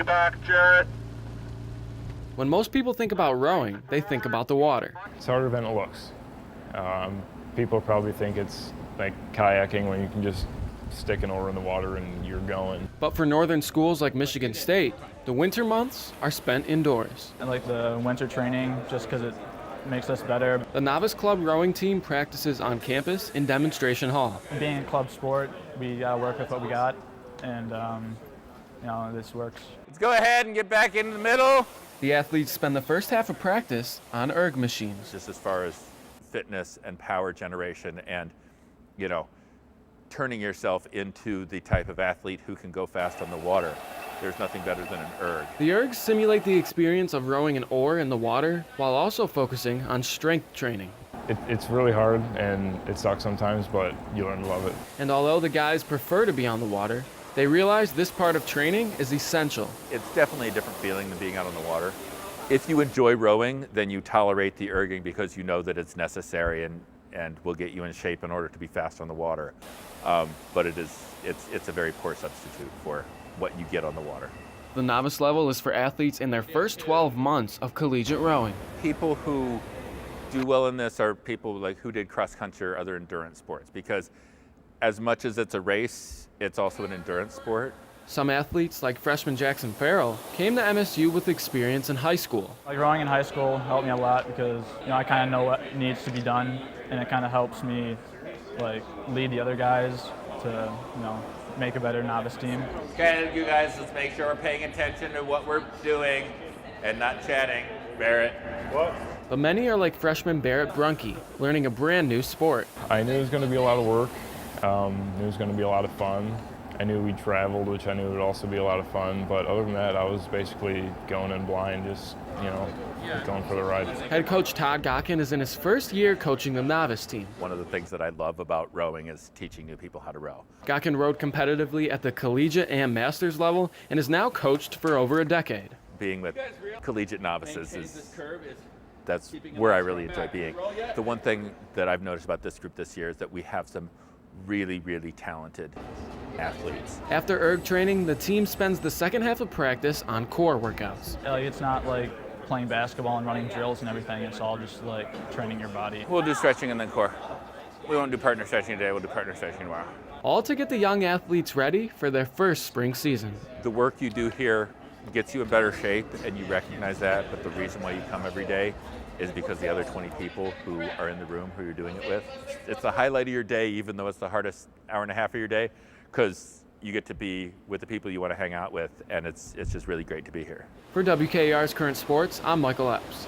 Back, Jarrett. When most people think about rowing, they think about the water. It's harder than it looks. People probably think it's like kayaking when you can just stick an oar in the water and you're going. But for northern schools like Michigan State, the winter months are spent indoors. I like the winter training just because it makes us better. The Novice Club rowing team practices on campus in Demonstration Hall. Being a club sport, we gotta work with what we got, and this works. Let's go ahead and get back into the middle. The athletes spend the first half of practice on erg machines. Just as far as fitness and power generation and, turning yourself into the type of athlete who can go fast on the water. There's nothing better than an erg. The ergs simulate the experience of rowing an oar in the water while also focusing on strength training. It's really hard and it sucks sometimes, but you learn to love it. And although the guys prefer to be on the water, they realize this part of training is essential. It's definitely a different feeling than being out on the water. If you enjoy rowing, then you tolerate the erging because you know that it's necessary and will get you in shape in order to be fast on the water. But it's a very poor substitute for what you get on the water. The novice level is for athletes in their first 12 months of collegiate rowing. People who do well in this are people like who did cross country or other endurance sports, because as much as it's a race, it's also an endurance sport. Some athletes, like freshman Jackson Farrell, came to MSU with experience in high school. Like rowing in high school helped me a lot because I kind of know what needs to be done, and it kind of helps me lead the other guys to make a better novice team. Okay, you guys, let's make sure we're paying attention to what we're doing and not chatting. Barrett. What? But many are like freshman Barrett Brunke, learning a brand new sport. I knew it was going to be a lot of work. Knew it was going to be a lot of fun. I knew we traveled, which I knew would also be a lot of fun. But other than that, I was basically going in blind, just going for the ride. Head coach Todd Gockin is in his first year coaching the novice team. One of the things that I love about rowing is teaching new people how to row. Gockin rowed competitively at the collegiate and master's level and is now coached for over a decade. Being with collegiate novices that's where I really enjoy being. The one thing that I've noticed about this group this year is that we have some really, really talented athletes. After erg training, the team spends the second half of practice on core workouts. It's not like playing basketball and running drills and everything. It's all just like training your body. We'll do stretching and then core. We won't do partner stretching today, we'll do partner stretching tomorrow. All to get the young athletes ready for their first spring season. The work you do here gets you in better shape, and you recognize that, but the reason why you come every day is because the other 20 people who are in the room who you're doing it with. It's the highlight of your day, even though it's the hardest hour and a half of your day, because you get to be with the people you want to hang out with, and it's just really great to be here. For WKR's Current Sports, I'm Michael Epps.